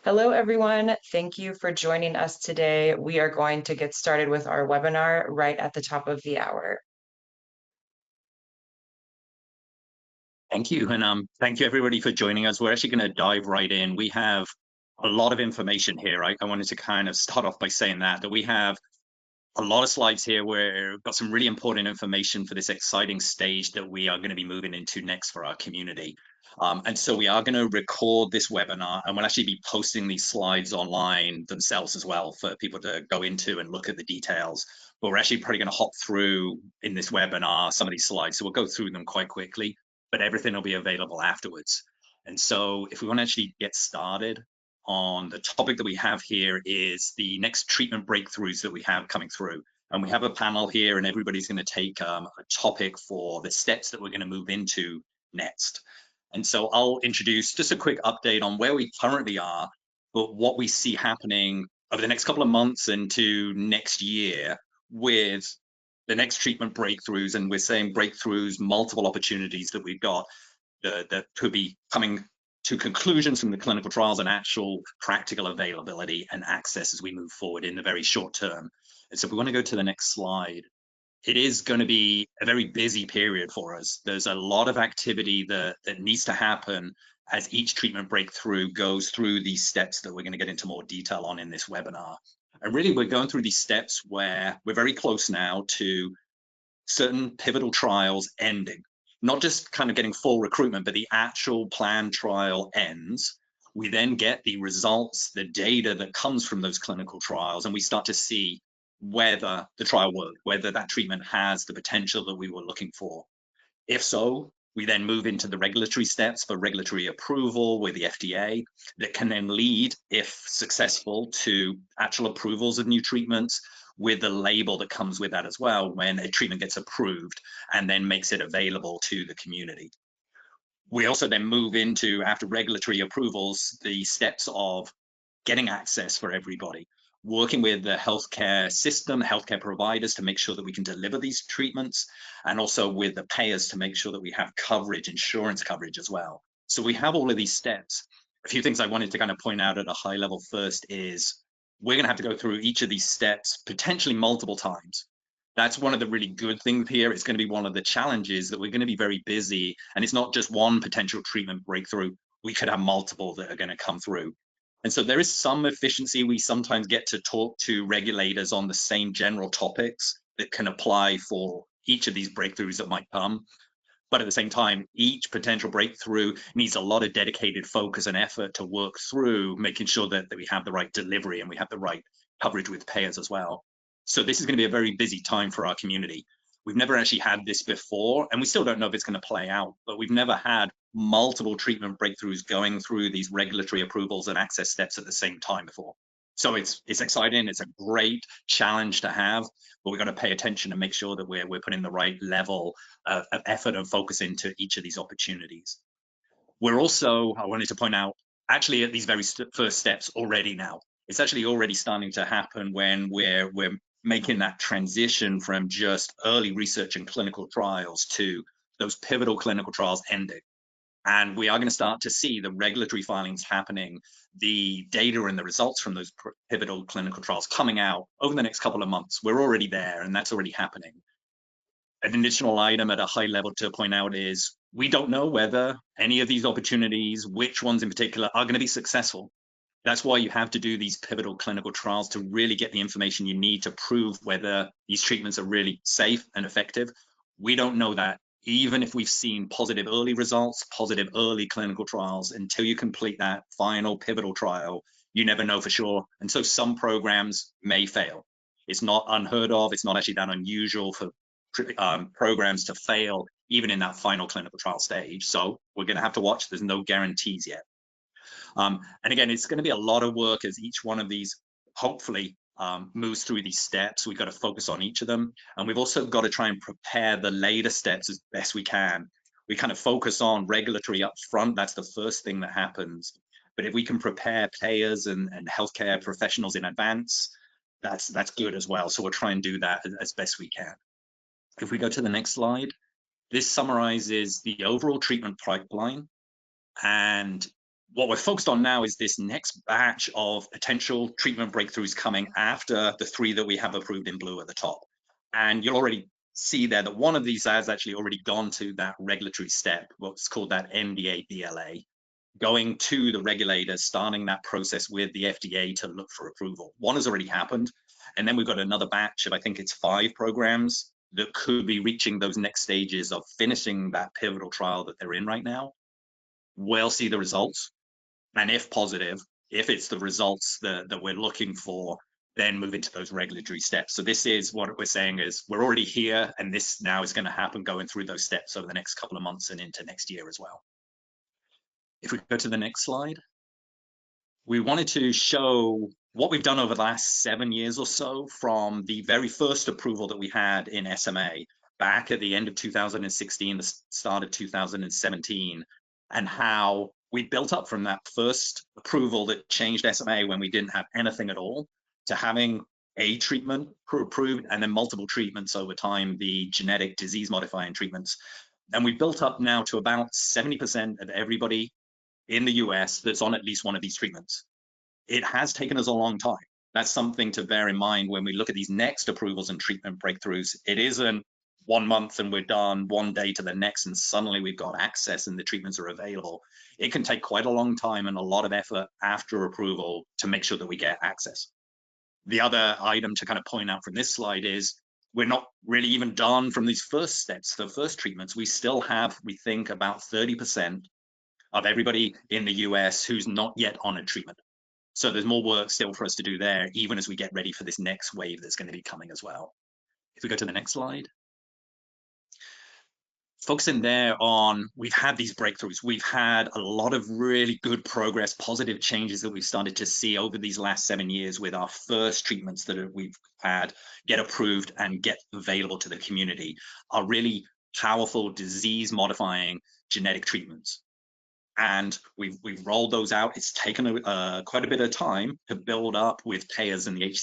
Hello, everyone. Thank you for joining us today. We are going to get started with our webinar right at the top of the hour. Thank you. And thank you everybody for joining us. We're actually going to dive right in. We have a lot of information here. I wanted to kind of start off by saying that we have a lot of slides here where we've got some really important information for this exciting stage that we are going to be moving into next for our community. And so we are going to record this webinar, and we'll actually be posting these slides online themselves as well for people to go into and look at the details. But we're actually probably going to hop through in this webinar some of these slides. So we'll go through them quite quickly, but everything will be available afterwards. And so if we want to actually get started on the topic that we have here is the next treatment breakthroughs that we have coming through. And we have a panel here and everybody's going to take a topic for the steps that we're going to move into next. And so I'll introduce just a quick update on where we currently are, but what we see happening over the next couple of months into next year with the next treatment breakthroughs. And we're saying breakthroughs, multiple opportunities that we've got that could be coming to conclusions from the clinical trials and actual practical availability and access as we move forward in the very short term. And so if we want to go to the next slide, it is going to be a very busy period for us. There's a lot of activity that needs to happen as each treatment breakthrough goes through these steps that we're going to get into more detail on in this webinar. And really, we're going through these steps where we're very close now to certain pivotal trials ending, not just kind of getting full recruitment, but the actual planned trial ends. We then get the results, the data that comes from those clinical trials, and we start to see whether the trial worked, whether that treatment has the potential that we were looking for. If so, we then move into the regulatory steps for regulatory approval with the FDA that can then lead, if successful, to actual approvals of new treatments with the label that comes with that as well when a treatment gets approved and then makes it available to the community. We also then move into, after regulatory approvals, the steps of getting access for everybody, working with the healthcare system, healthcare providers to make sure that we can deliver these treatments, and also with the payers to make sure that we have coverage, insurance coverage as well. So we have all of these steps. A few things I wanted to kind of point out at a high level first is we're going to have to go through each of these steps potentially multiple times. That's one of the really good things here. It's going to be one of the challenges that we're going to be very busy, and it's not just one potential treatment breakthrough. We could have multiple that are going to come through. And so there is some efficiency. We sometimes get to talk to regulators on the same general topics that can apply for each of these breakthroughs that might come. But at the same time, each potential breakthrough needs a lot of dedicated focus and effort to work through, making sure that we have the right delivery and we have the right coverage with payers as well. So this is going to be a very busy time for our community. We've never actually had this before, and we still don't know if it's going to play out, but we've never had multiple treatment breakthroughs going through these regulatory approvals and access steps at the same time before. So it's exciting. It's a great challenge to have, but we've got to pay attention and make sure that we're putting the right level of effort and focus into each of these opportunities. We're also, I wanted to point out, actually at these very first steps already now. It's actually already starting to happen when we're making that transition from just early research and clinical trials to those pivotal clinical trials ending. And we are going to start to see the regulatory filings happening, the data and the results from those pivotal clinical trials coming out over the next couple of months. We're already there, and that's already happening. An additional item at a high level to point out is we don't know whether any of these opportunities, which ones in particular, are going to be successful. That's why you have to do these pivotal clinical trials to really get the information you need to prove whether these treatments are really safe and effective. We don't know that. Even if we've seen positive early results, positive early clinical trials, until you complete that final pivotal trial, you never know for sure. And so some programs may fail. It's not unheard of. It's not actually that unusual for programs to fail, even in that final clinical trial stage. So we're going to have to watch. There's no guarantees yet. And again, it's going to be a lot of work as each one of these hopefully moves through these steps. We've got to focus on each of them. And we've also got to try and prepare the later steps as best we can. We kind of focus on regulatory up front. That's the first thing that happens. But if we can prepare payers and healthcare professionals in advance, that's good as well. So we'll try and do that as best we can. If we go to the next slide, this summarizes the overall treatment pipeline. And What we're focused on now is this next batch of potential treatment breakthroughs coming after the 3 that we have approved in blue at the top. And you'll already see there that one of these has actually already gone to that regulatory step, what's called that NDA BLA, going to the regulators, starting that process with the FDA to look for approval. One has already happened. And then we've got another batch of, I think it's 5 programs that could be reaching those next stages of finishing that pivotal trial that they're in right now. We'll see the results. And if positive, if it's the results that we're looking for, then move into those regulatory steps. So this is what we're saying is we're already here, and this now is going to happen going through those steps over the next couple of months and into next year as well. If we go to the next slide, we wanted to show what we've done over the last 7 years or so from the very first approval that we had in SMA back at the end of 2016, the start of 2017, and how we built up from that first approval that changed SMA when we didn't have anything at all to having a treatment approved and then multiple treatments over time, the genetic disease modifying treatments. And we built up now to about 70% of everybody in the US that's on at least one of these treatments. It has taken us a long time. That's something to bear in mind when we look at these next approvals and treatment breakthroughs. It isn't 1 month and we're done, one day to the next, and suddenly we've got access and the treatments are available. It can take quite a long time and a lot of effort after approval to make sure that we get access. The other item to kind of point out from this slide is we're not really even done from these first steps, the first treatments. We still have, we think, about 30% of everybody in the US who's not yet on a treatment. So there's more work still for us to do there, even as we get ready for this next wave that's going to be coming as well. If we go to the next slide. Focusing there on, we've had these breakthroughs. We've had a lot of really good progress, positive changes that we've started to see over these last 7 years with our first treatments that we've had get approved and get available to the community, are really powerful disease-modifying genetic treatments. And we've rolled those out. It's taken quite a bit of time to build up with payers and the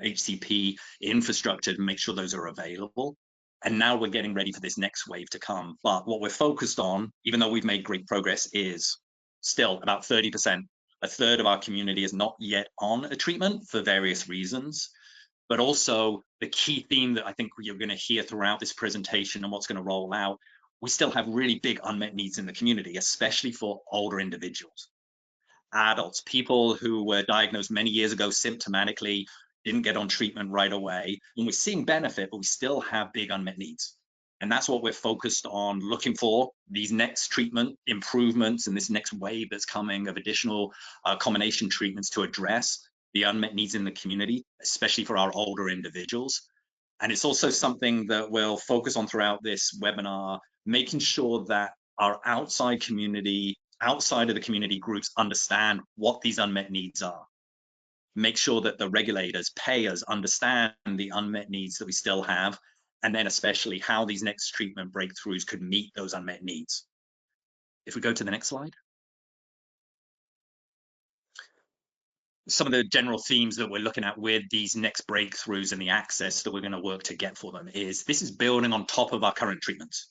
HCP infrastructure to make sure those are available. And now we're getting ready for this next wave to come. But what we're focused on, even though we've made great progress, is still about 30%. A third of our community is not yet on a treatment for various reasons. But also the key theme that I think you're going to hear throughout this presentation and what's going to roll out, we still have really big unmet needs in the community, especially for older individuals, adults, people who were diagnosed many years ago symptomatically, didn't get on treatment right away. And we're seeing benefit, but we still have big unmet needs. And that's what we're focused on looking for, these next treatment improvements and this next wave that's coming of additional combination treatments to address the unmet needs in the community, especially for our older individuals. And it's also something that we'll focus on throughout this webinar, making sure that our outside of the community groups understand what these unmet needs are. Make sure that the regulators, payers understand the unmet needs that we still have, and then especially how these next treatment breakthroughs could meet those unmet needs. If we go to the next slide. Some of the general themes that we're looking at with these next breakthroughs and the access that we're going to work to get for them is this is building on top of our current treatments.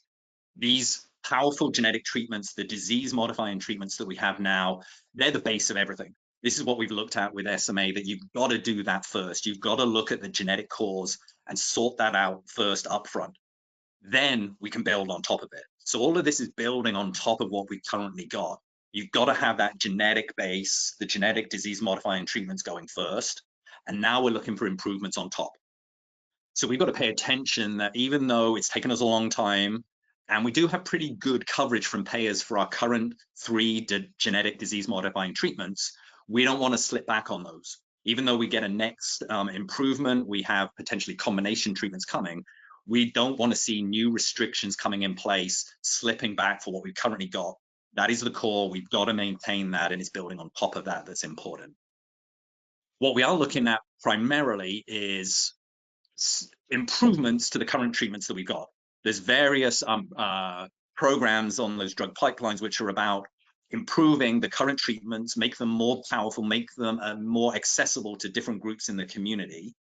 These powerful genetic treatments, the disease modifying treatments that we have now, they're the base of everything. This is what we've looked at with SMA, that you've got to do that first. You've got to look at the genetic cause and sort that out first up front. Then we can build on top of it. So all of this is building on top of what we've currently got. You've got to have that genetic base, the genetic disease modifying treatments going first. And now we're looking for improvements on top. So we've got to pay attention that even though it's taken us a long time, and we do have pretty good coverage from payers for our current 3 genetic disease modifying treatments, we don't want to slip back on those. Even though we get a next improvement, we have potentially combination treatments coming, we don't want to see new restrictions coming in place, slipping back for what we've currently got. That is the core. We've got to maintain that, and it's building on top of that that's important. What we are looking at primarily is improvements to the current treatments that we've got. There's various programs on those drug pipelines which are about improving the current treatments, make them more powerful, make them more accessible to different groups in the community.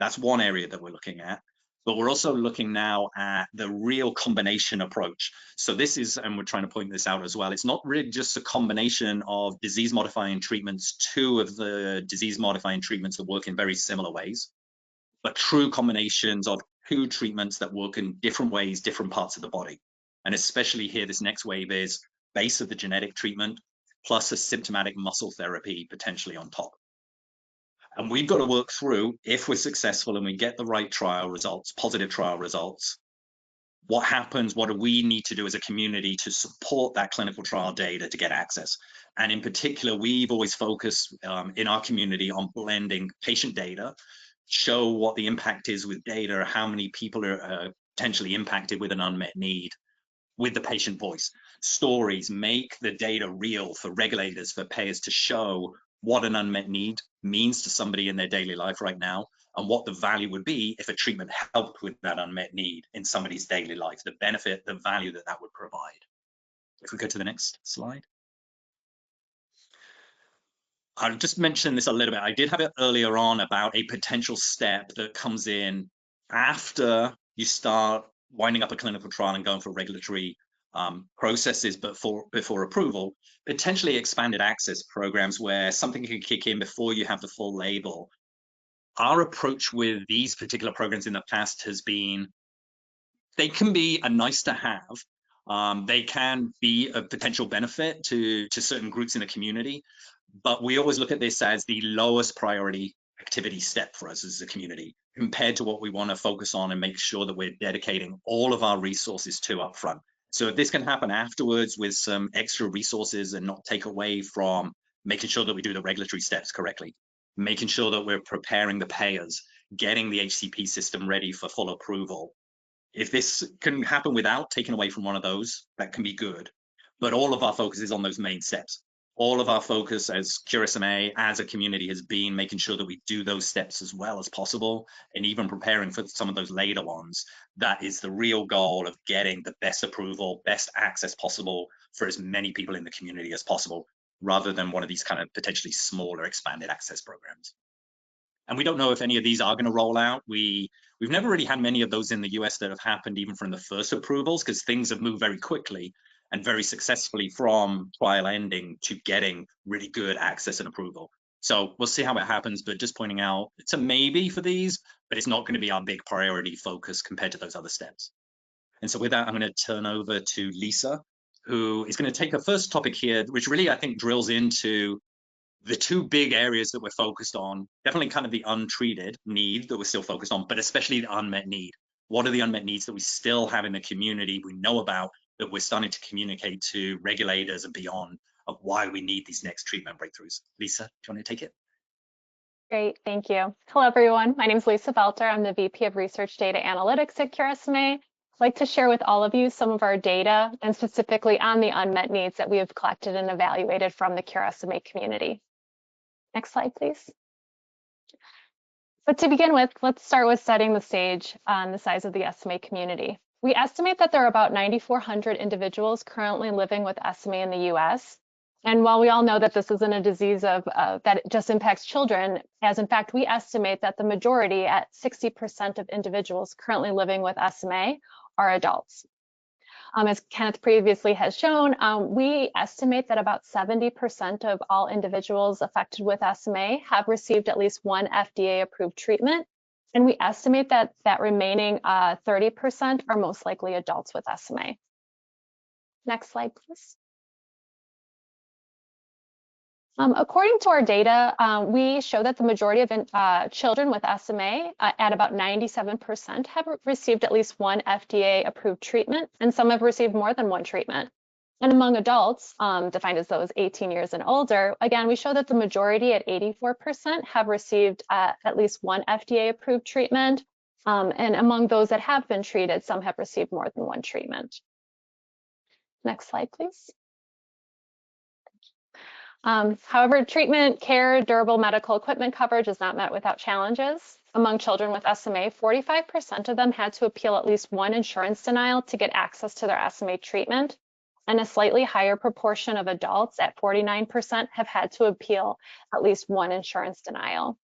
That's one area that we're looking at. but we're also looking now at the real combination approach. So this is, and we're trying to point this out as well, it's not really just a combination of disease-modifying treatments, two of the disease-modifying treatments that work in very similar ways, but true combinations of two treatments that work in different ways, different parts of the body. And especially here, this next wave is base of the genetic treatment plus a symptomatic muscle therapy potentially on top. And we've got to work through, if we're successful and we get the right trial results, positive trial results, what happens, what do we need to do as a community to support that clinical trial data to get access? And in particular, we've always focused in our community on blending patient data, show what the impact is with data, how many people are potentially impacted with an unmet need, with the patient voice. Stories make the data real for regulators, for payers to show what an unmet need means to somebody in their daily life right now, and what the value would be if a treatment helped with that unmet need in somebody's daily life, the benefit, the value that that would provide. If we go to the next slide. I'll just mention this a little bit. I did have it earlier on about a potential step that comes in after you start winding up a clinical trial and going for regulatory processes before approval, potentially expanded access programs where something can kick in before you have the full label. Our approach with these particular programs in the past has been, they can be a nice to have. They can be a potential benefit to certain groups in the community, but we always look at this as the lowest priority activity step for us as a community compared to what we want to focus on and make sure that we're dedicating all of our resources to up front. So if this can happen afterwards with some extra resources and not take away from making sure that we do the regulatory steps correctly, making sure that we're preparing the payers, getting the HCP system ready for full approval. If this can happen without taking away from one of those, that can be good. But all of our focus is on those main steps. All of our focus as Cure SMA, as a community, has been making sure that we do those steps as well as possible, and even preparing for some of those later ones. That is the real goal of getting the best approval, best access possible for as many people in the community as possible, rather than one of these kind of potentially smaller expanded access programs. And we don't know if any of these are going to roll out. We've never really had many of those in the US that have happened even from the first approvals, because things have moved very quickly and very successfully from trial ending to getting really good access and approval. So we'll see how it happens, but just pointing out, it's a maybe for these, but it's not going to be our big priority focus compared to those other steps. And so with that, I'm going to turn over to Lisa, who is going to take a first topic here, which really, I think, drills into the two big areas that we're focused on. Definitely kind of the untreated need that we're still focused on, but especially the unmet need. What are the unmet needs that we still have in the community, we know about, that we're starting to communicate to regulators and beyond, of why we need these next treatment breakthroughs? Lisa, do you want to take it? Great, thank you. Hello, everyone. My name is Lisa Belter. I'm the VP of Research Data Analytics at Cure SMA. I'd like to share with all of you some of our data, and specifically on the unmet needs that we have collected and evaluated from the Cure SMA community. Next slide, please. But to begin with, let's start with setting the stage on the size of the SMA community. We estimate that there are about 9,400 individuals currently living with SMA in the US. And while we all know that this isn't a disease that just impacts children, as in fact, we estimate that the majority, at 60% of individuals currently living with SMA, are adults. As Kenneth previously has shown, we estimate that about 70% of all individuals affected with SMA have received at least one FDA-approved treatment. And we estimate that that remaining 30% are most likely adults with SMA. Next slide, please. According to our data, we show that the majority of children with SMA, at about 97%, have received at least one FDA-approved treatment, and some have received more than one treatment. And among adults, defined as those 18 years and older, again, we show that the majority, at 84%, have received at least one FDA-approved treatment. And among those that have been treated, some have received more than one treatment. Next slide, please. However, treatment, care, durable medical equipment coverage is not met without challenges. Among children with SMA, 45% of them had to appeal at least one insurance denial to get access to their SMA treatment, and a slightly higher proportion of adults, at 49%, have had to appeal at least one insurance denial.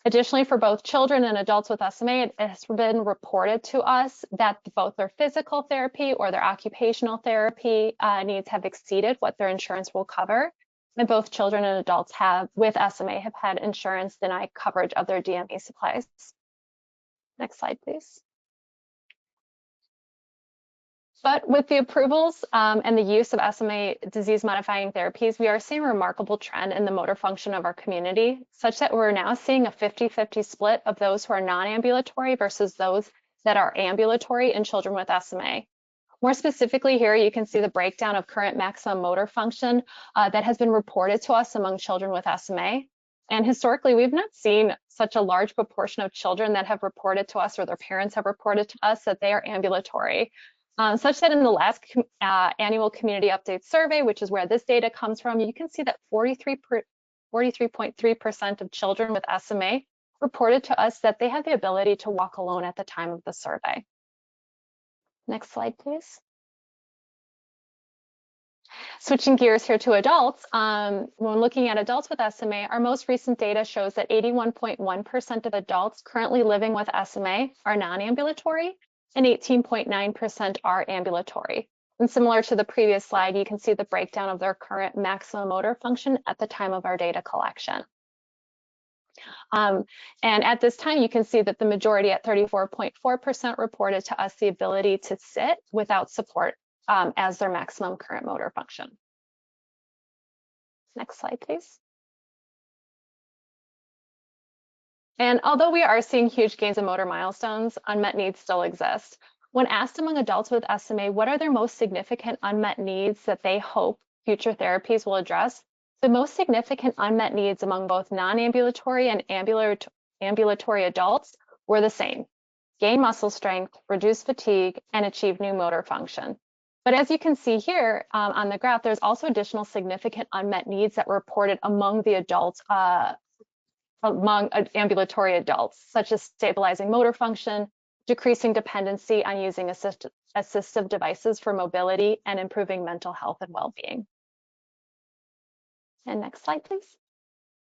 Additionally, for both children and adults with SMA, it has been reported to us that both their physical therapy or their occupational therapy needs have exceeded what their insurance will cover. And both children and adults with SMA have had insurance deny coverage of their DME supplies. Next slide, please. But with the approvals and the use of SMA disease-modifying therapies, we are seeing a remarkable trend in the motor function of our community, such that we're now seeing a 50-50 split of those who are non-ambulatory versus those that are ambulatory in children with SMA. More specifically here, you can see the breakdown of current maximum motor function that has been reported to us among children with SMA. And historically, we've not seen such a large proportion of children that have reported to us or their parents have reported to us that they are ambulatory. Such that in the last annual community update survey, which is where this data comes from, you can see that 43.3% of children with SMA reported to us that they have the ability to walk alone at the time of the survey. Next slide, please. Switching gears here to adults, when looking at adults with SMA, our most recent data shows that 81.1% of adults currently living with SMA are non-ambulatory, and 18.9% are ambulatory. And similar to the previous slide, you can see the breakdown of their current maximum motor function at the time of our data collection. And at this time, you can see that the majority at 34.4% reported to us the ability to sit without support as their maximum current motor function. Next slide, please. And although we are seeing huge gains in motor milestones, unmet needs still exist. When asked among adults with SMA, what are their most significant unmet needs that they hope future therapies will address? The most significant unmet needs among both non-ambulatory and ambulatory adults were the same: gain muscle strength, reduce fatigue, and achieve new motor function. But as you can see here on the graph, there's also additional significant unmet needs that were reported among the adults, among ambulatory adults, such as stabilizing motor function, decreasing dependency on using assistive devices for mobility, and improving mental health and well-being. And next slide, please.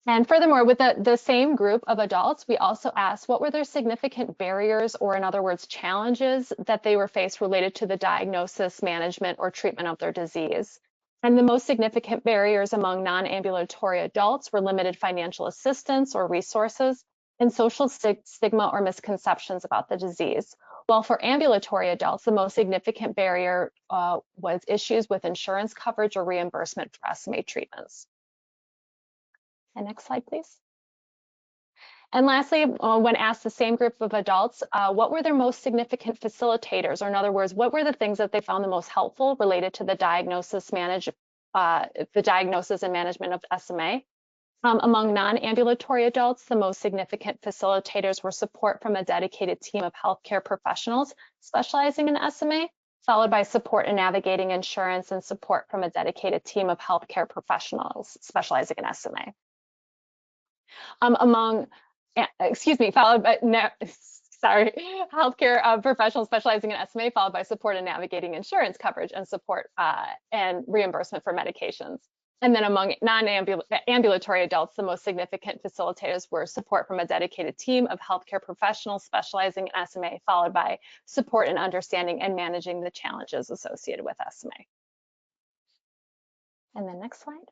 And furthermore, with the same group of adults, we also asked what were their significant barriers, or in other words, challenges that they were faced related to the diagnosis, management, or treatment of their disease. And the most significant barriers among non-ambulatory adults were limited financial assistance or resources and social stigma or misconceptions about the disease. While for ambulatory adults, the most significant barrier was issues with insurance coverage or reimbursement for SMA treatments. And next slide, please. And lastly, when asked the same group of adults, what were their most significant facilitators, or in other words, what were the things that they found the most helpful related to the diagnosis and management of SMA? Among non-ambulatory adults, the most significant facilitators were support from a dedicated team of healthcare professionals specializing in SMA, followed by support in navigating insurance and support from a dedicated team of healthcare professionals specializing in SMA. Followed by, healthcare professionals specializing in SMA, followed by support in navigating insurance coverage and support and reimbursement for medications. And then among non-ambulatory adults, the most significant facilitators were support from a dedicated team of healthcare professionals specializing in SMA, followed by support in understanding and managing the challenges associated with SMA. And then next slide.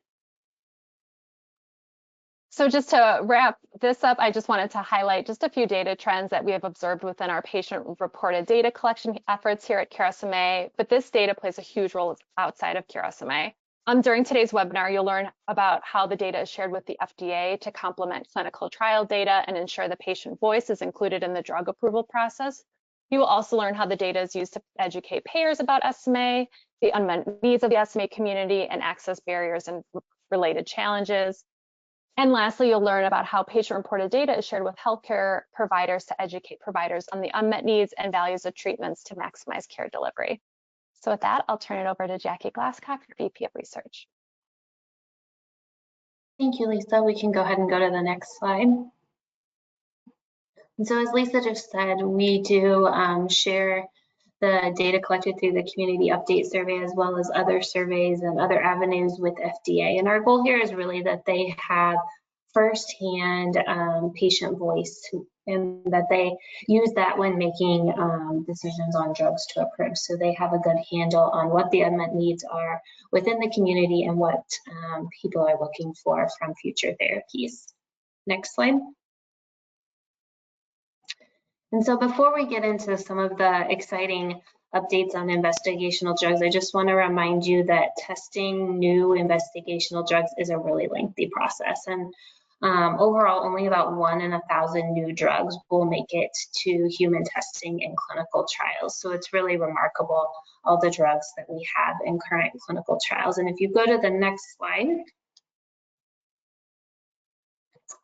So just to wrap this up, I just wanted to highlight just a few data trends that we have observed within our patient-reported data collection efforts here at Cure SMA, but this data plays a huge role outside of Cure SMA. During today's webinar, you'll learn about how the data is shared with the FDA to complement clinical trial data and ensure the patient voice is included in the drug approval process. You will also learn how the data is used to educate payers about SMA, the unmet needs of the SMA community, and access barriers and related challenges. And lastly, you'll learn about how patient-reported data is shared with healthcare providers to educate providers on the unmet needs and values of treatments to maximize care delivery. So with that, I'll turn it over to Jackie Glasscock, VP of Research. Thank you, Lisa. We can go ahead and go to the next slide. And so as Lisa just said, we do share the data collected through the community update survey, as well as other surveys and other avenues with FDA. And our goal here is really that they have firsthand patient voice, and that they use that when making decisions on drugs to approve. So they have a good handle on what the unmet needs are within the community and what people are looking for from future therapies. Next slide. And so before we get into some of the exciting updates on investigational drugs, I just want to remind you that testing new investigational drugs is a really lengthy process. And overall, only about 1 in 1,000 new drugs will make it to human testing in clinical trials. So it's really remarkable, all the drugs that we have in current clinical trials. And if you go to the next slide,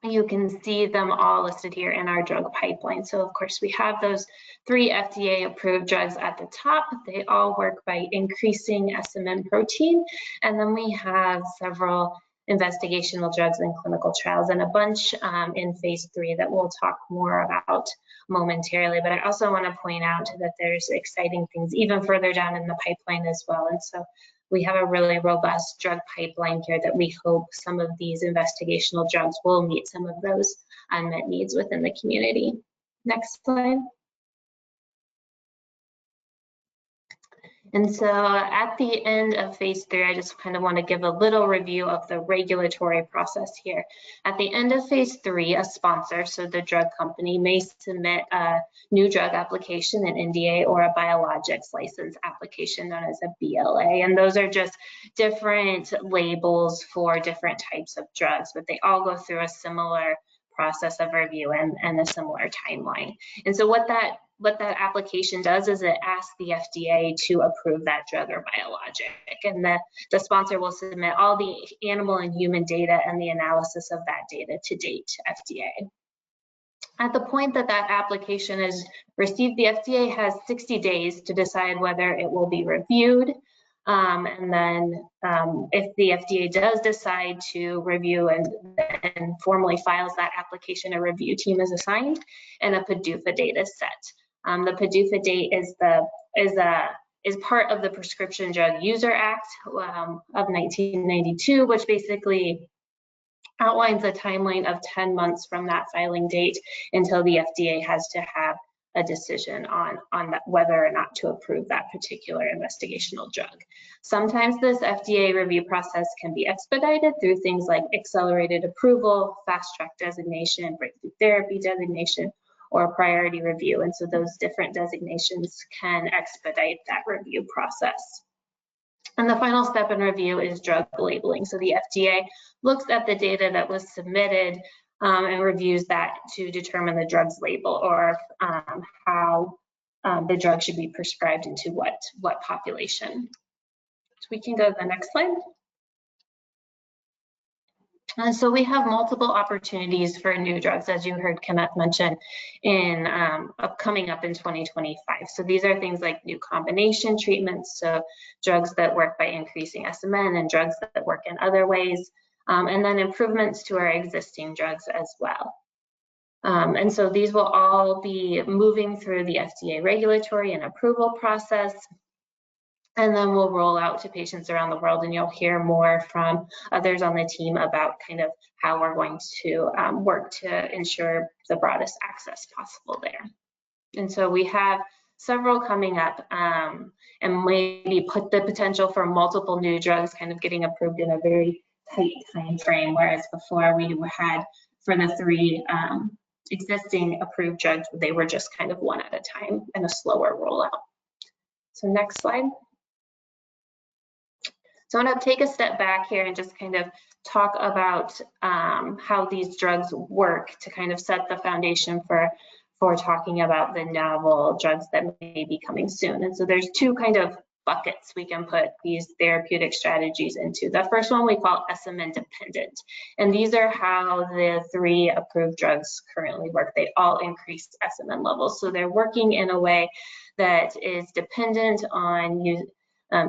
you can see them all listed here in our drug pipeline. So of course we have those 3 FDA approved drugs at the top. They all work by increasing SMN protein. And then we have several investigational drugs in clinical trials and a bunch in phase 3 that we'll talk more about momentarily. But I also want to point out that there's exciting things even further down in the pipeline as well. And so we have a really robust drug pipeline here that we hope some of these investigational drugs will meet some of those unmet needs within the community. Next slide. And so at the end of phase 3, I just kind of want to give a little review of the regulatory process here. At the end of phase 3, a sponsor, so the drug company, may submit a new drug application, an NDA, or a biologics license application known as a BLA. And those are just different labels for different types of drugs, but they all go through a similar process of review and a similar timeline. And so what that application does is it asks the FDA to approve that drug or biologic, and the sponsor will submit all the animal and human data and the analysis of that data to date to FDA. At the point that that application is received, the FDA has 60 days to decide whether it will be reviewed. And then if the FDA does decide to review and formally files that application, a review team is assigned and a PDUFA date is set. The PDUFA date is part of the Prescription Drug User Act of 1992, which basically outlines a timeline of 10 months from that filing date until the FDA has to have a decision on whether or not to approve that particular investigational drug. Sometimes this FDA review process can be expedited through things like accelerated approval, fast track designation, breakthrough therapy designation, or priority review. And so those different designations can expedite that review process. And the final step in review is drug labeling. So the FDA looks at the data that was submitted and reviews that to determine the drug's label, or how the drug should be prescribed into what population. So we can go to the next slide. So we have multiple opportunities for new drugs, as you heard Kenneth mention, in coming up in 2025. So these are things like new combination treatments, so drugs that work by increasing SMN and drugs that work in other ways, and then improvements to our existing drugs as well. And so these will all be moving through the FDA regulatory and approval process, and then we'll roll out to patients around the world, and you'll hear more from others on the team about kind of how we're going to work to ensure the broadest access possible there. And so we have several coming up, and maybe put the potential for multiple new drugs kind of getting approved in a very tight time frame, whereas before we had, for the 3 existing approved drugs, they were just kind of one at a time and a slower rollout. So next slide. So I'm going to take a step back here and just kind of talk about how these drugs work to kind of set the foundation for talking about the novel drugs that may be coming soon. And so there's 2 kind of buckets we can put these therapeutic strategies into. The first one we call SMN dependent. And these are how the 3 approved drugs currently work. They all increase SMN levels. So they're working in a way that is dependent on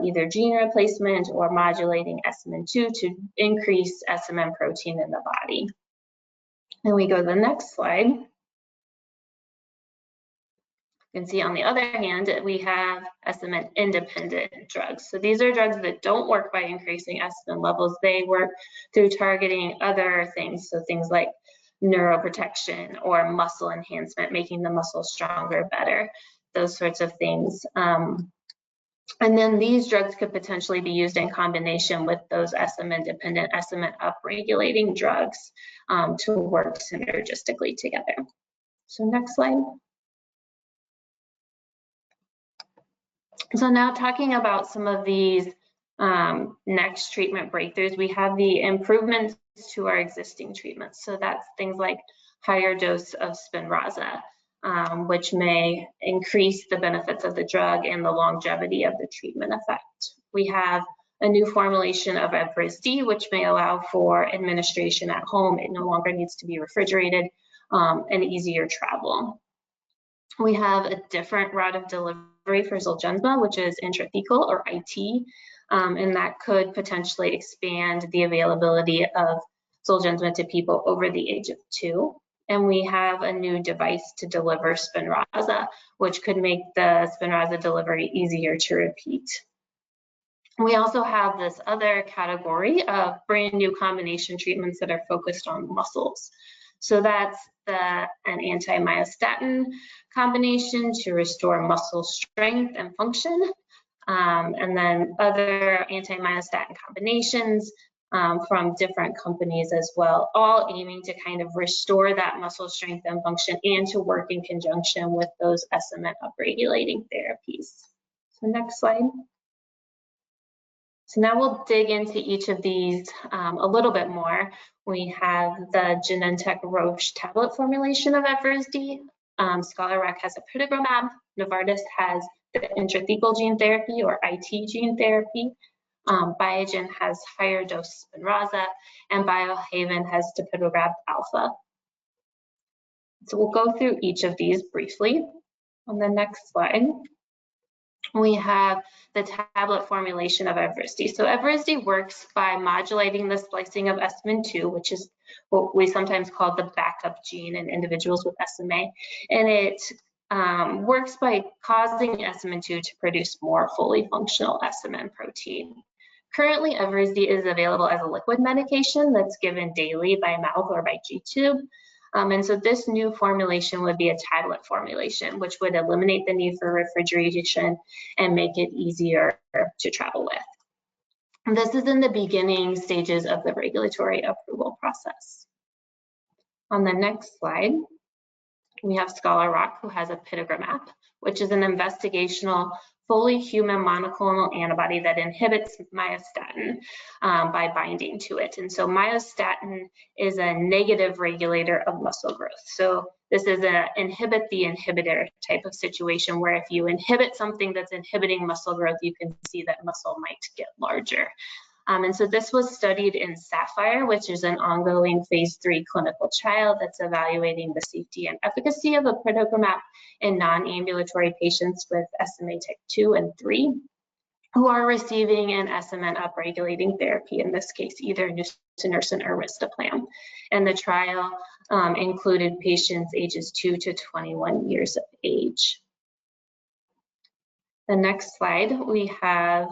either gene replacement or modulating SMN2 to increase SMN protein in the body. And we go to the next slide. You can see on the other hand, we have SMN independent drugs. So these are drugs that don't work by increasing SMN levels. They work through targeting other things. So things like neuroprotection or muscle enhancement, making the muscle stronger, better, those sorts of things. And then these drugs could potentially be used in combination with those SMN-dependent, SMN upregulating drugs to work synergistically together. So next slide. So now talking about some of these next treatment breakthroughs, we have the improvements to our existing treatments. So that's things like higher dose of Spinraza, which may increase the benefits of the drug and the longevity of the treatment effect. We have a new formulation of Evrysdi, which may allow for administration at home. It no longer needs to be refrigerated and easier travel. We have a different route of delivery for Zolgensma, which is intrathecal or IT, and that could potentially expand the availability of Zolgensma to people over the age of 2. And we have a new device to deliver Spinraza, which could make the Spinraza delivery easier to repeat. We also have this other category of brand new combination treatments that are focused on muscles. So that's an anti-myostatin combination to restore muscle strength and function, and then other anti-myostatin combinations from different companies as well, all aiming to kind of restore that muscle strength and function and to work in conjunction with those SMN upregulating therapies. So next slide. So now we'll dig into each of these a little bit more. We have the Genentech Roche tablet formulation of Evrysdi. Scholar Rock has apitegromab. Novartis has the intrathecal gene therapy or IT gene therapy. Biogen has higher dose Spinraza, and Biohaven has dapirograb alpha. So we'll go through each of these briefly. On the next slide, we have the tablet formulation of Evrysdi. So Evrysdi works by modulating the splicing of SMN2, which is what we sometimes call the backup gene in individuals with SMA. And it works by causing SMN2 to produce more fully functional SMN protein. Currently, Evrysdi is available as a liquid medication that's given daily by mouth or by G-tube. And so this new formulation would be a tablet formulation, which would eliminate the need for refrigeration and make it easier to travel with. And this is in the beginning stages of the regulatory approval process. On the next slide, we have Scholar Rock, who has apitegromab, which is an investigational fully human monoclonal antibody that inhibits myostatin by binding to it. And so myostatin is a negative regulator of muscle growth. So this is an inhibit the inhibitor type of situation where if you inhibit something that's inhibiting muscle growth, you can see that muscle might get larger. And so this was studied in Sapphire, which is an ongoing phase 3 clinical trial that's evaluating the safety and efficacy of apitegromab in non-ambulatory patients with SMA type 2 and 3 who are receiving an SMN upregulating therapy, in this case, either nusinersen or risdiplam. And the trial included patients ages 2 to 21 years of age. The next slide, we have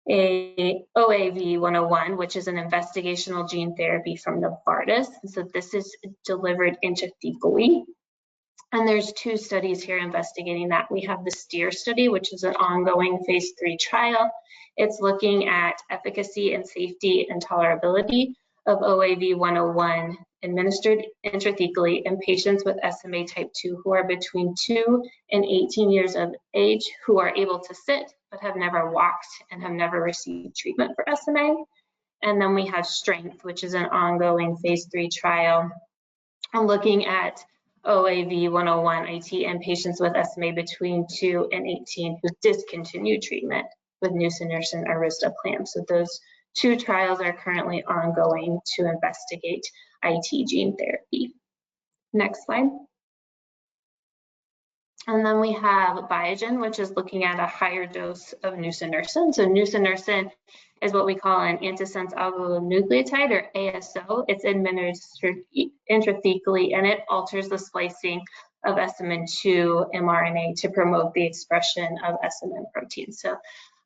a OAV101, which is an investigational gene therapy from Novartis. So this is delivered intrathecally. And there's 2 studies here investigating that. We have the STEER study, which is an ongoing phase 3 trial. It's looking at efficacy and safety and tolerability of OAV101 administered intrathecally in patients with SMA type 2 who are between 2 and 18 years of age who are able to sit but have never walked and have never received treatment for SMA. And then we have STRENGTH, which is an ongoing phase 3 trial looking at OAV101 IT in patients with SMA between 2 and 18 who discontinued treatment with nusinersen or risdiplam. So those 2 trials are currently ongoing to investigate IT gene therapy. Next slide. And then we have Biogen, which is looking at a higher dose of nusinersen. So nusinersen is what we call an antisense oligonucleotide, or ASO. It's administered intrathecally, and it alters the splicing of SMN2 mRNA to promote the expression of SMN protein. So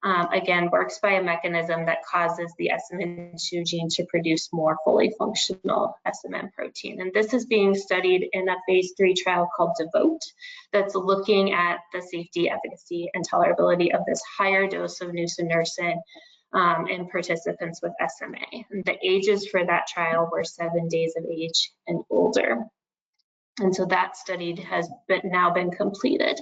again, works by a mechanism that causes the SMN2 gene to produce more fully functional SMN protein. And this is being studied in a phase 3 trial called DEVOTE that's looking at the safety, efficacy, and tolerability of this higher dose of nusinersen in participants with SMA. And the ages for that trial were 7 days of age and older. And so that study has now been completed.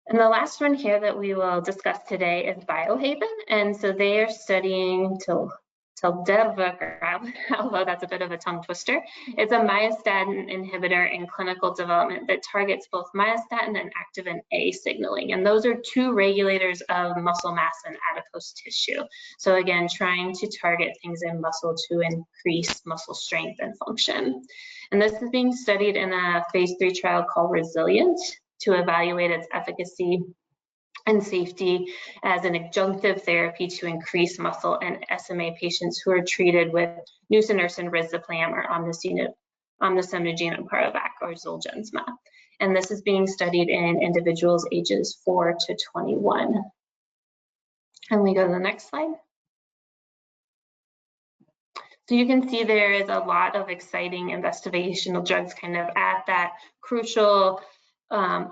And the last one here that we will discuss today is Biohaven. And so they are studying tildacerfont, although that's a bit of a tongue twister. It's a myostatin inhibitor in clinical development that targets both myostatin and activin A signaling. And those are two regulators of muscle mass and adipose tissue. So again, trying to target things in muscle to increase muscle strength and function. And this is being studied in a phase 3 trial called Resilient to evaluate its efficacy and safety as an adjunctive therapy to increase muscle in SMA patients who are treated with nusinersen, risdiplam, or omecamdipine and Paravac, or Zolgensma. And this is being studied in individuals ages 4 to 21. And we go to the next slide. So you can see there is a lot of exciting investigational drugs kind of at that crucial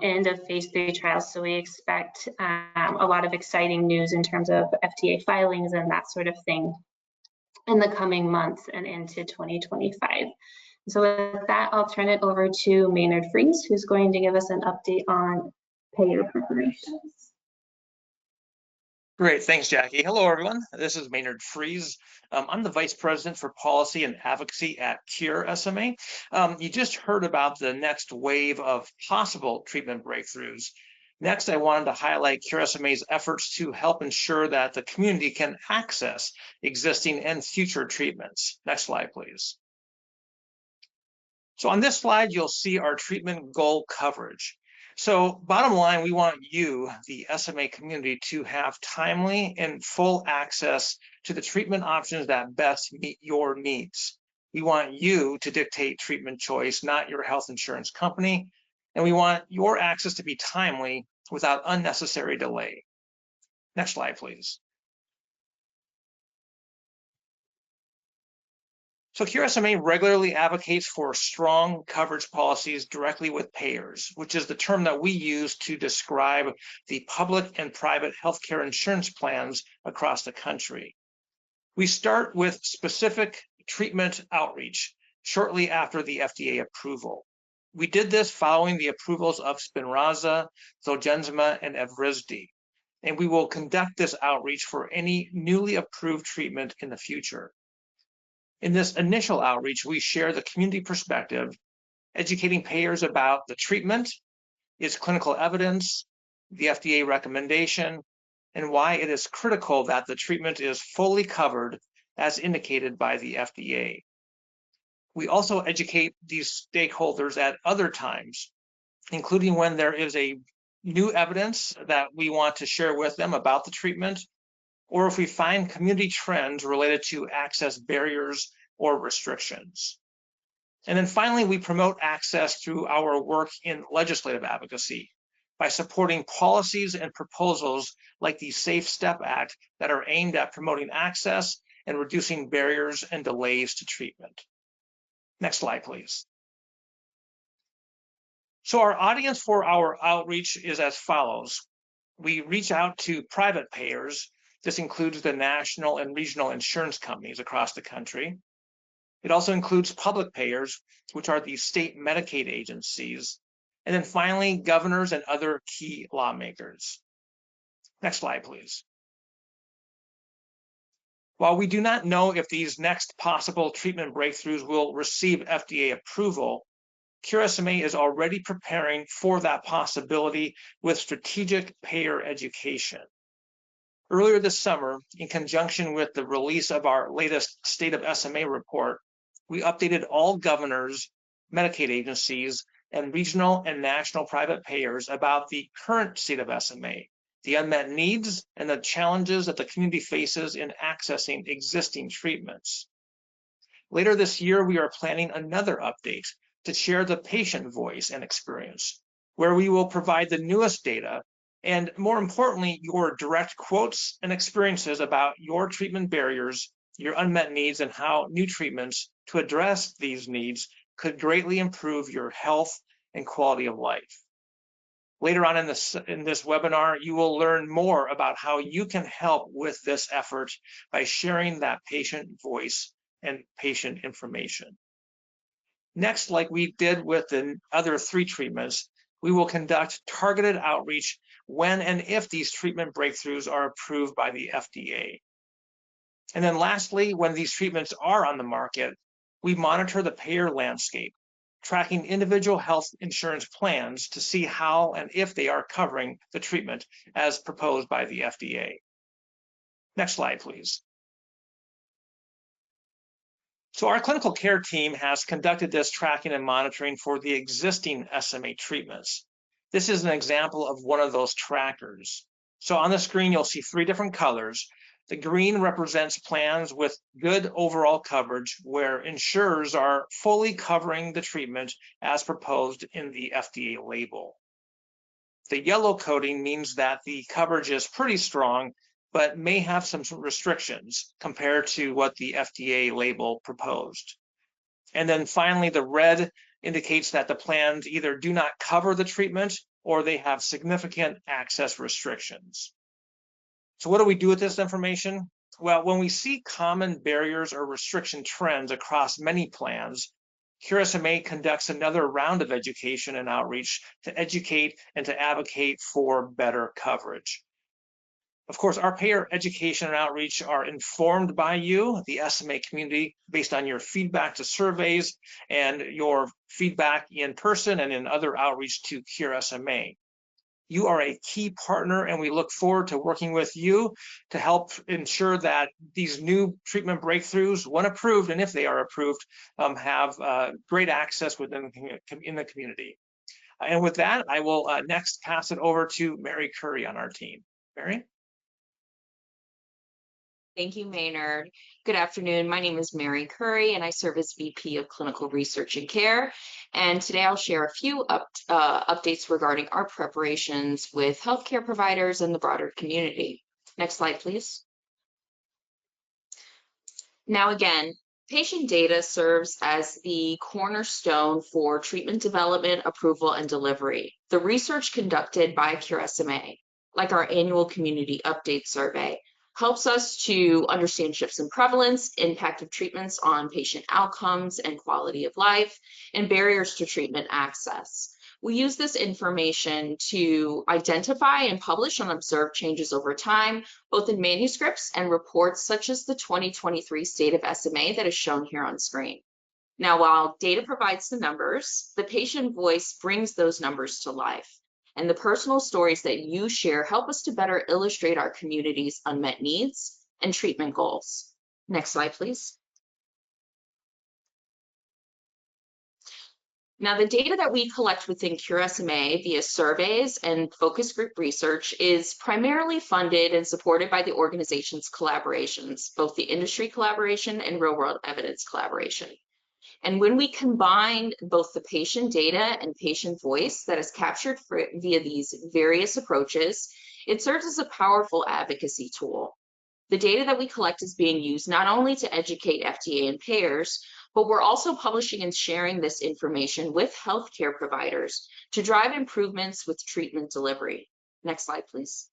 end of phase 3 trials. So we expect a lot of exciting news in terms of FDA filings and that sort of thing in the coming months and into 2025. So with that, I'll turn it over to Maynard Freeze, who's going to give us an update on payer preparations. Great, thanks, Jackie. Hello, everyone. This is Maynard Freeze. I'm the Vice President for Policy and Advocacy at Cure SMA. You just heard about the next wave of possible treatment breakthroughs. Next, I wanted to highlight Cure SMA's efforts to help ensure that the community can access existing and future treatments. Next slide, please. So on this slide, you'll see our treatment goal coverage. So bottom line, we want you, the SMA community, to have timely and full access to the treatment options that best meet your needs. We want you to dictate treatment choice, not your health insurance company. And we want your access to be timely without unnecessary delay. Next slide, please. So Cure SMA regularly advocates for strong coverage policies directly with payers, which is the term that we use to describe the public and private healthcare insurance plans across the country. We start with specific treatment outreach shortly after the FDA approval. We did this following the approvals of Spinraza, Zolgensma, and Evrysdi, and we will conduct this outreach for any newly approved treatment in the future. In this initial outreach, we share the community perspective, educating payers about the treatment, its clinical evidence, the FDA recommendation, and why it is critical that the treatment is fully covered as indicated by the FDA. We also educate these stakeholders at other times, including when there is a new evidence that we want to share with them about the treatment, or if we find community trends related to access barriers or restrictions. And then finally, we promote access through our work in legislative advocacy by supporting policies and proposals like the Safe Step Act that are aimed at promoting access and reducing barriers and delays to treatment. Next slide, please. So our audience for our outreach is as follows. We reach out to private payers. This includes the national and regional insurance companies across the country. It also includes public payers, which are the state Medicaid agencies. And then finally, governors and other key lawmakers. Next slide, please. While we do not know if these next possible treatment breakthroughs will receive FDA approval, Cure SMA is already preparing for that possibility with strategic payer education. Earlier this summer, in conjunction with the release of our latest State of SMA report, we updated all governors, Medicaid agencies, and regional and national private payers about the current state of SMA, the unmet needs, and the challenges that the community faces in accessing existing treatments. Later this year, we are planning another update to share the patient voice and experience, where we will provide the newest data and, more importantly, your direct quotes and experiences about your treatment barriers, your unmet needs, and how new treatments to address these needs could greatly improve your health and quality of life. Later on in this webinar, you will learn more about how you can help with this effort by sharing that patient voice and patient information. Next, like we did with the other 3 treatments, we will conduct targeted outreach when and if these treatment breakthroughs are approved by the FDA. And then lastly, when these treatments are on the market, we monitor the payer landscape, tracking individual health insurance plans to see how and if they are covering the treatment as proposed by the FDA. Next slide, please. So our clinical care team has conducted this tracking and monitoring for the existing SMA treatments. This is an example of one of those trackers. So on the screen, you'll see 3 different colors. The green represents plans with good overall coverage where insurers are fully covering the treatment as proposed in the FDA label. The yellow coding means that the coverage is pretty strong, but may have some restrictions compared to what the FDA label proposed. And then finally, the red indicates that the plans either do not cover the treatment or they have significant access restrictions. So what do we do with this information? Well, when we see common barriers or restriction trends across many plans, Cure SMA conducts another round of education and outreach to educate and to advocate for better coverage. Of course, our payer education and outreach are informed by you, the SMA community, based on your feedback to surveys and your feedback in person and in other outreach to Cure SMA. You are a key partner, and we look forward to working with you to help ensure that these new treatment breakthroughs, when approved and if they are approved, have great access in the community. And with that, I will next pass it over to Mary Curry on our team. Mary? Thank you, Maynard. Good afternoon. My name is Mary Curry, and I serve as VP of Clinical Research and Care. And today I'll share a few updates regarding our preparations with healthcare providers and the broader community. Next slide, please. Now, again, patient data serves as the cornerstone for treatment development, approval, and delivery. The research conducted by Cure SMA, like our annual community update survey, helps us to understand shifts in prevalence, impact of treatments on patient outcomes and quality of life, and barriers to treatment access. We use this information to identify and publish on observed changes over time, both in manuscripts and reports such as the 2023 State of SMA that is shown here on screen. Now, while data provides the numbers, the patient voice brings those numbers to life. And the personal stories that you share help us to better illustrate our community's unmet needs and treatment goals. Next slide, please. Now, the data that we collect within Cure SMA via surveys and focus group research is primarily funded and supported by the organization's collaborations, both the industry collaboration and real-world evidence collaboration. And when we combine both the patient data and patient voice that is captured via these various approaches, it serves as a powerful advocacy tool. The data that we collect is being used not only to educate FDA and payers, but we're also publishing and sharing this information with healthcare providers to drive improvements with treatment delivery. Next slide, please.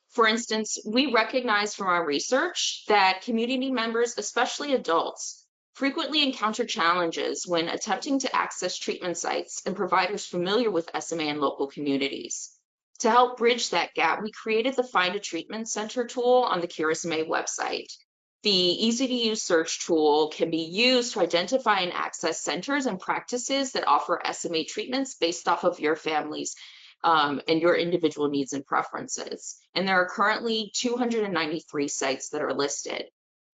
For instance, we recognize from our research that community members, especially adults, frequently encounter challenges when attempting to access treatment sites and providers familiar with SMA in local communities. To help bridge that gap, we created the Find a Treatment Center tool on the Cure SMA website. The easy-to-use search tool can be used to identify and access centers and practices that offer SMA treatments based off of your family's and your individual needs and preferences. And there are currently 293 sites that are listed.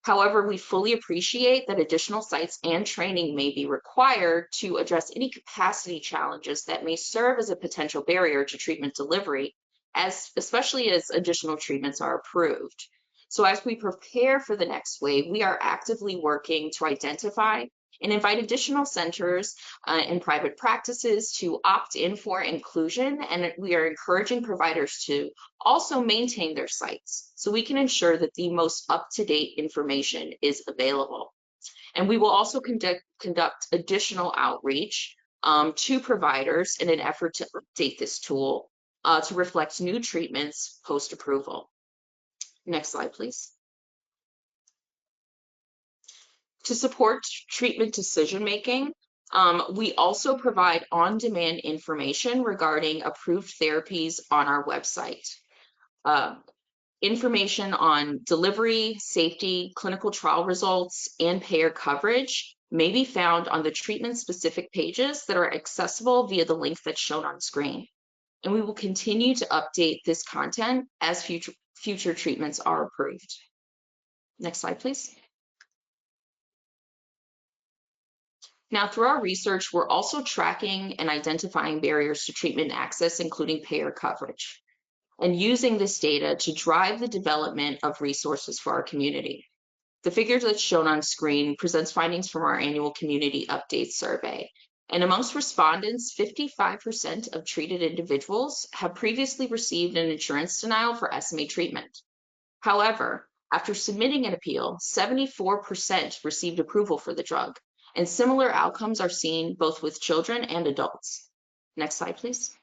However, we fully appreciate that additional sites and training may be required to address any capacity challenges that may serve as a potential barrier to treatment delivery, especially as additional treatments are approved. So as we prepare for the next wave, we are actively working to identify and invite additional centers and private practices to opt in for inclusion. And we are encouraging providers to also maintain their sites so we can ensure that the most up-to-date information is available. And we will also conduct additional outreach to providers in an effort to update this tool to reflect new treatments post-approval. Next slide, please. To support treatment decision-making, we also provide on-demand information regarding approved therapies on our website. Information on delivery, safety, clinical trial results, and payer coverage may be found on the treatment-specific pages that are accessible via the link that's shown on screen. And we will continue to update this content as future treatments are approved. Next slide, please. Now, through our research, we're also tracking and identifying barriers to treatment access, including payer coverage, and using this data to drive the development of resources for our community. The figure that's shown on screen presents findings from our annual community update survey. And amongst respondents, 55% of treated individuals have previously received an insurance denial for SMA treatment. However, after submitting an appeal, 74% received approval for the drug. And similar outcomes are seen both with children and adults. Next slide, please.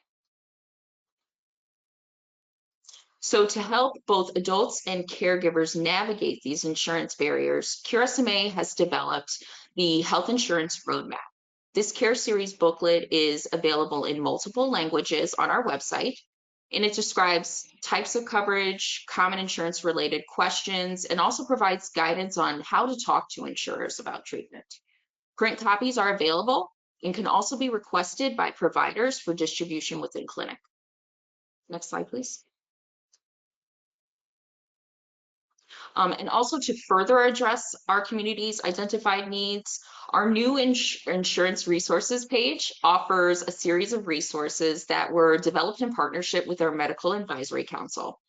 So to help both adults and caregivers navigate these insurance barriers, Cure SMA has developed the Health Insurance Roadmap. This Care Series booklet is available in multiple languages on our website, and it describes types of coverage, common insurance-related questions, and also provides guidance on how to talk to insurers about treatment. Print copies are available and can also be requested by providers for distribution within clinic. Next slide, please. And also to further address our community's identified needs, our new insurance resources page offers a series of resources that were developed in partnership with our Medical Advisory Council.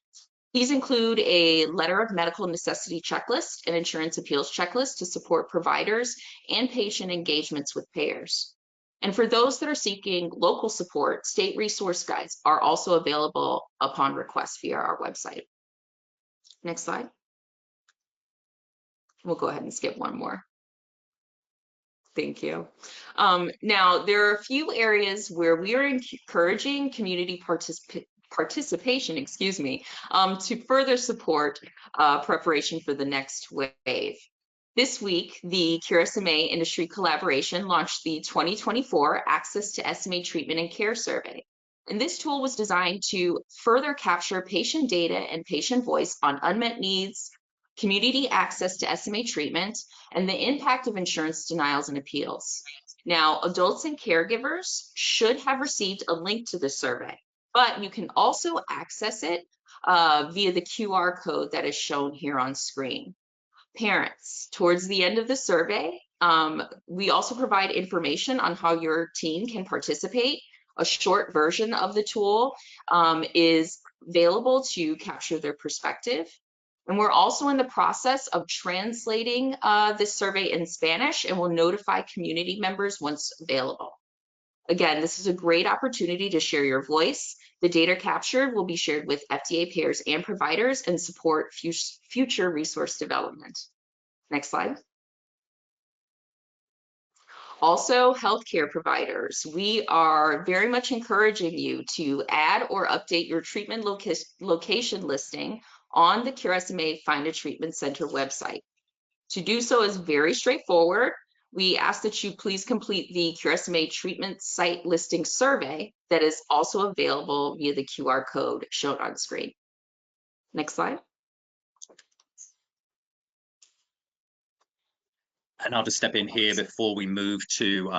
These include a letter of medical necessity checklist and insurance appeals checklist to support providers and patient engagements with payers. And for those that are seeking local support, state resource guides are also available upon request via our website. Next slide. We'll go ahead and skip one more. Thank you. Now, there are a few areas where we are encouraging community participation, to further support preparation for the next wave. This week, the Cure SMA Industry Collaboration launched the 2024 Access to SMA Treatment and Care Survey. And this tool was designed to further capture patient data and patient voice on unmet needs, community access to SMA treatment, and the impact of insurance denials and appeals. Now, adults and caregivers should have received a link to the survey, but you can also access it via the QR code that is shown here on screen. Parents, towards the end of the survey, we also provide information on how your team can participate. A short version of the tool is available to capture their perspective. And we're also in the process of translating this survey in Spanish, and we'll notify community members once available. Again, this is a great opportunity to share your voice. The data captured will be shared with FDA payers and providers and support future resource development. Next slide. Also, healthcare providers, we are very much encouraging you to add or update your treatment location listing on the Cure SMA Find a Treatment Center website. To do so is very straightforward. We ask that you please complete the Cure SMA treatment site listing survey that is also available via the QR code shown on screen. Next slide. And I'll just step in here before we move to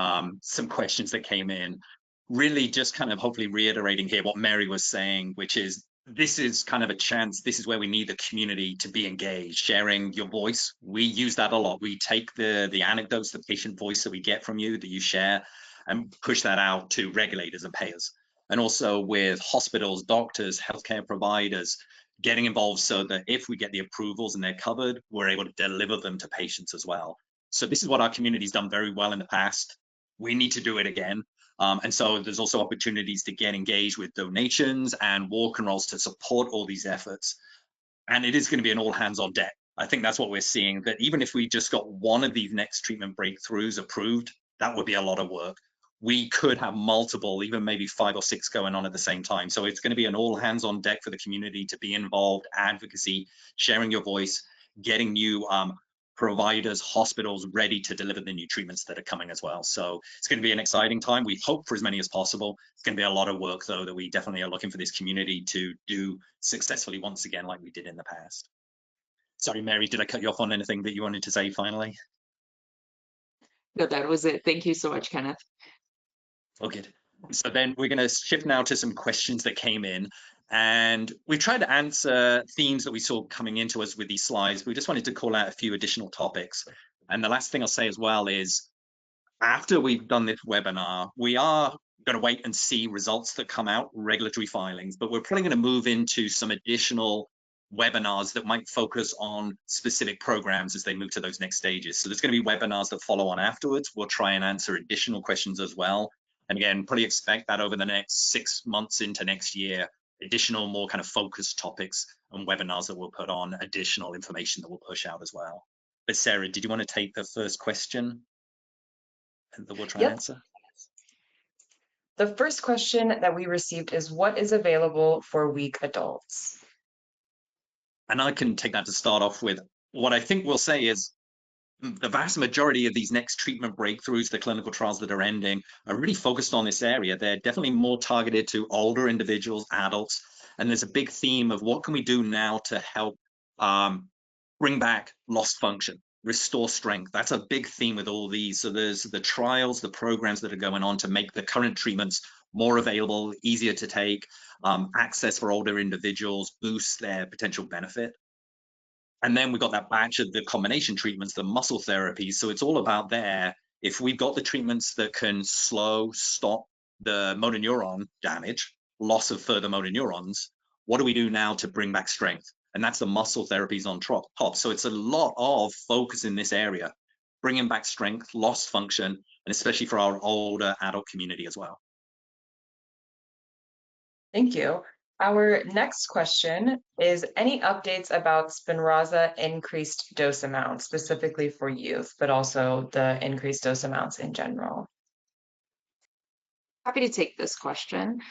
some questions that came in. Really just kind of hopefully reiterating here what Mary was saying, which is this is kind of a chance. This is where we need the community to be engaged, sharing your voice. We use that a lot. We take the anecdotes, the patient voice that we get from you, that you share, and push that out to regulators and payers. And also with hospitals, doctors, healthcare providers, getting involved so that if we get the approvals and they're covered, we're able to deliver them to patients as well. So this is what our community's done very well in the past. We need to do it again. And so there's also opportunities to get engaged with donations and walk and rolls to support all these efforts. And it is going to be an all hands on deck. I think that's what we're seeing, that even if we just got one of these next treatment breakthroughs approved, that would be a lot of work. We could have multiple, even maybe 5 or 6 going on at the same time. So it's going to be an all hands on deck for the community to be involved, advocacy, sharing your voice, getting new providers, hospitals ready to deliver the new treatments that are coming as well. So it's going to be an exciting time. We hope for as many as possible. It's going to be a lot of work, though, that we definitely are looking for this community to do successfully once again, like we did in the past. Sorry, Mary, did I cut you off on anything that you wanted to say finally? No, that was it. Thank you so much, Kenneth. Oh, good. So then we're going to shift now to some questions that came in. And we've tried to answer themes that we saw coming into us with these slides. We just wanted to call out a few additional topics. And the last thing I'll say as well is, after we've done this webinar, we are going to wait and see results that come out, regulatory filings, but we're probably going to move into some additional webinars that might focus on specific programs as they move to those next stages. So there's going to be webinars that follow on afterwards. We'll try and answer additional questions as well. And again, probably expect that over the next 6 months into next year, additional more kind of focused topics and webinars that we'll put on, additional information that we'll push out as well. But Sarah, did you want to take the first question that we'll try and answer? The first question that we received is, what is available for weak adults? And I can take that to start off with. What I think we'll say is the vast majority of these next treatment breakthroughs, the clinical trials that are ending, are really focused on this area. They're definitely more targeted to older individuals, adults, and there's a big theme of what can we do now to help bring back lost function, restore strength. That's a big theme with all these. So there's the trials, the programs that are going on to make the current treatments more available, easier to take, access for older individuals, boost their potential benefit. And then we've got that batch of the combination treatments, the muscle therapies. So it's all about there. If we've got the treatments that can stop the motor neuron damage, loss of further motor neurons, what do we do now to bring back strength? And that's the muscle therapies on top. So it's a lot of focus in this area, bringing back strength, lost function, and especially for our older adult community as well. Thank you. Our next question is, any updates about Spinraza increased dose amounts, specifically for youth, but also the increased dose amounts in general? Happy to take this question.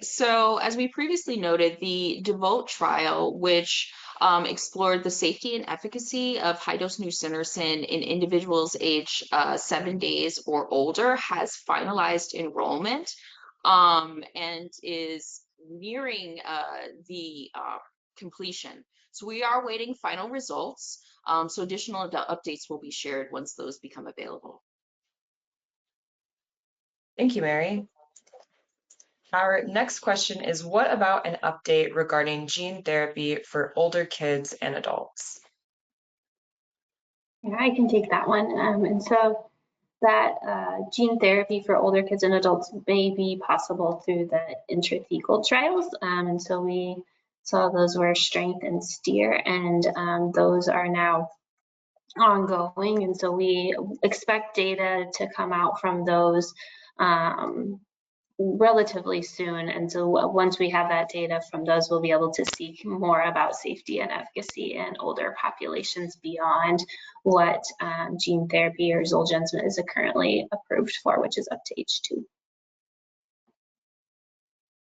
So as we previously noted, the DEVOTE trial, which explored the safety and efficacy of high-dose nusinersen in individuals aged 7 days or older, has finalized enrollment and is nearing the completion. So we are waiting final results. So additional updates will be shared once those become available. Thank you, Mary. Our next question is, what about an update regarding gene therapy for older kids and adults? Yeah, I can take that one. And so that gene therapy for older kids and adults may be possible through the intrathecal trials. And so we saw those were STRENGTH and STEER, and those are now ongoing. And so we expect data to come out from those relatively soon. And so once we have that data from those, we'll be able to see more about safety and efficacy in older populations beyond what gene therapy or Zolgensma is currently approved for, which is up to age 2.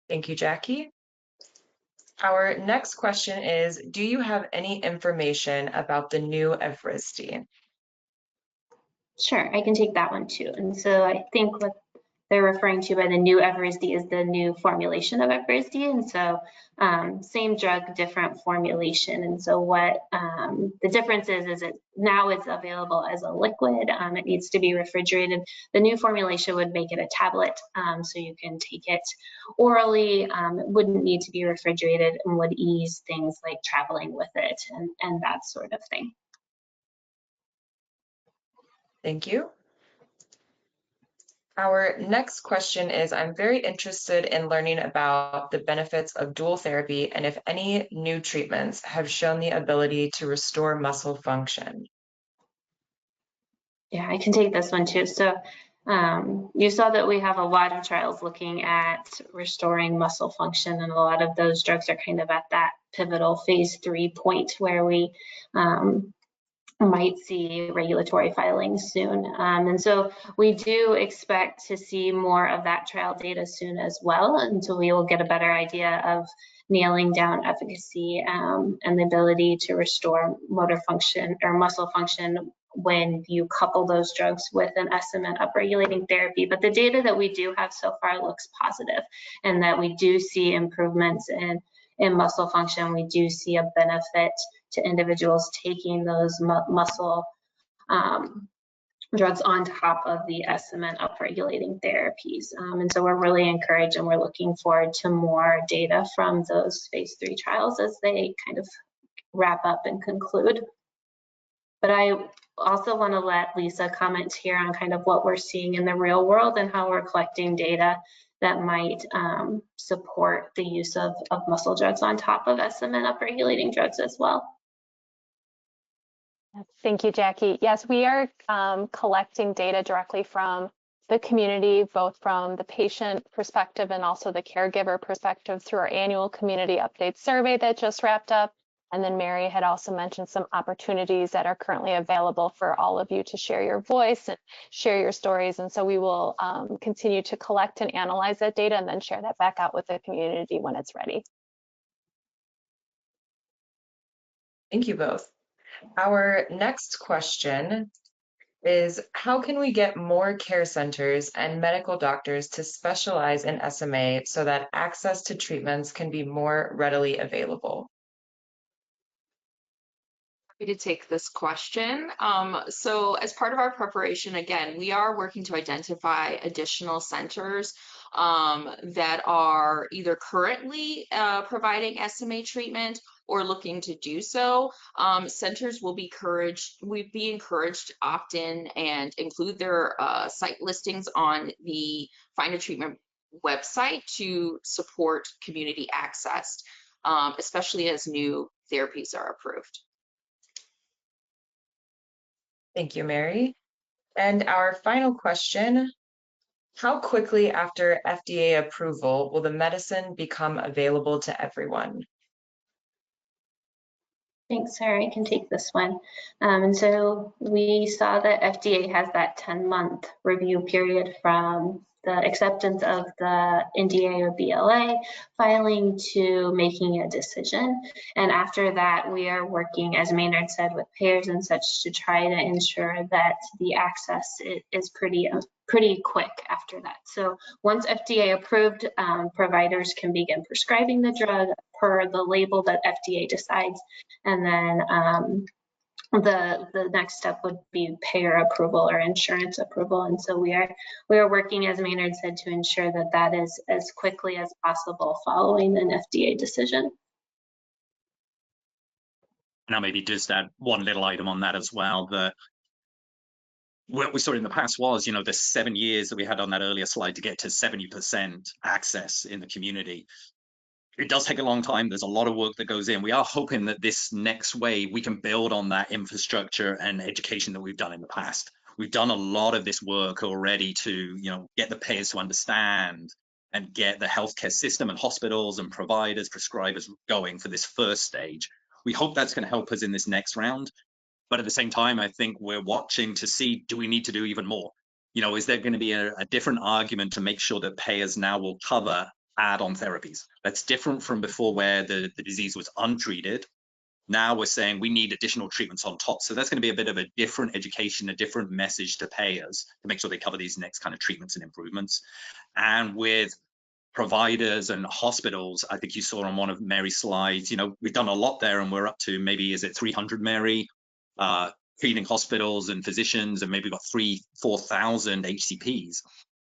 Thank you, Jackie. Our next question is, do you have any information about the new Evrysdi? Sure, I can take that one too. And so I think what they're referring to by the new Evrysdi is the new formulation of Evrysdi. And so same drug, different formulation. And so what the difference is it now it's available as a liquid. It needs to be refrigerated. The new formulation would make it a tablet, so you can take it orally. It wouldn't need to be refrigerated and would ease things like traveling with it and that sort of thing. Thank you. Our next question is, I'm very interested in learning about the benefits of dual therapy and if any new treatments have shown the ability to restore muscle function. Yeah, I can take this one too. So you saw that we have a lot of trials looking at restoring muscle function, and a lot of those drugs are kind of at that pivotal phase 3 point where we might see regulatory filings soon. And so we do expect to see more of that trial data soon as well, until we will get a better idea of nailing down efficacy and the ability to restore motor function or muscle function when you couple those drugs with an SMN upregulating therapy. But the data that we do have so far looks positive, and that we do see improvements in muscle function. We do see a benefit to individuals taking those muscle drugs on top of the SMN upregulating therapies. And so we're really encouraged, and we're looking forward to more data from those phase 3 trials as they kind of wrap up and conclude. But I also want to let Lisa comment here on kind of what we're seeing in the real world and how we're collecting data that might support the use of muscle drugs on top of SMN upregulating drugs as well. Thank you, Jackie. Yes, we are collecting data directly from the community, both from the patient perspective and also the caregiver perspective through our annual community update survey that just wrapped up. And then Mary had also mentioned some opportunities that are currently available for all of you to share your voice and share your stories. And so we will continue to collect and analyze that data and then share that back out with the community when it's ready. Thank you both. Our next question is, how can we get more care centers and medical doctors to specialize in SMA so that access to treatments can be more readily available? To take this question. So as part of our preparation, again, we are working to identify additional centers that are either currently providing SMA treatment or looking to do so. Centers will be encouraged to opt in and include their site listings on the Find a Treatment website to support community access, especially as new therapies are approved. Thank you, Mary. And our final question, how quickly after FDA approval will the medicine become available to everyone? Thanks, Sarah. I can take this one. And so we saw that FDA has that 10-month review period from the acceptance of the NDA or BLA filing to making a decision. And after that, we are working, as Maynard said, with payers and such to try to ensure that the access is pretty quick after that. So once FDA approved, providers can begin prescribing the drug per the label that FDA decides. And then the next step would be payer approval or insurance approval. And so we are working, as Maynard said, to ensure that that is as quickly as possible following an FDA decision. Now, maybe just add one little item on that as well. That what we saw in the past was, the 7 years that we had on that earlier slide to get to 70% access in the community. It does take a long time. There's a lot of work that goes in. We are hoping that this next wave, we can build on that infrastructure and education that we've done in the past. We've done a lot of this work already to, get the payers to understand and get the healthcare system and hospitals and providers, prescribers going for this first stage. We hope that's going to help us in this next round. But at the same time, I think we're watching to see, do we need to do even more? Is there going to be a different argument to make sure that payers now will cover add-on therapies? That's different from before, where the disease was untreated. Now we're saying we need additional treatments on top. So that's going to be a bit of a different education, a different message to payers to make sure they cover these next kind of treatments and improvements. And with providers and hospitals, I think you saw on one of Mary's slides, we've done a lot there, and we're up to maybe, is it 300, Mary? Treating hospitals and physicians, and maybe got 3,000-4,000 HCPs.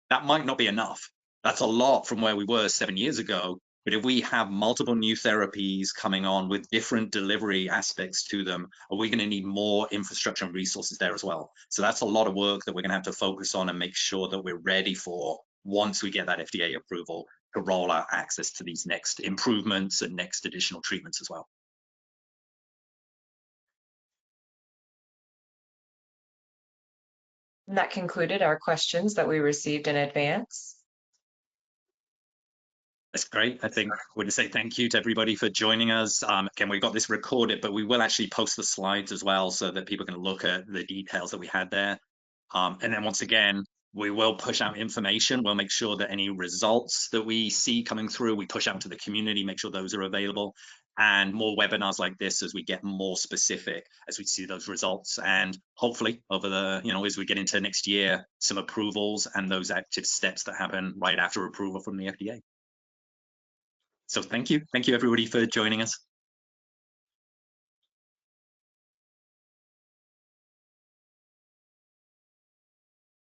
That might not be enough. That's a lot from where we were 7 years ago. But if we have multiple new therapies coming on with different delivery aspects to them, are we going to need more infrastructure and resources there as well? So that's a lot of work that we're going to have to focus on and make sure that we're ready for once we get that FDA approval to roll out access to these next improvements and next additional treatments as well. And that concluded our questions that we received in advance. That's great. I think we're to say thank you to everybody for joining us. Again, we've got this recorded, but we will actually post the slides as well so that people can look at the details that we had there. And then once again, we will push out information. We'll make sure that any results that we see coming through, we push out to the community, make sure those are available, and more webinars like this as we get more specific, as we see those results. And hopefully over the, as we get into next year, some approvals and those active steps that happen right after approval from the FDA. So thank you. Thank you, everybody, for joining us.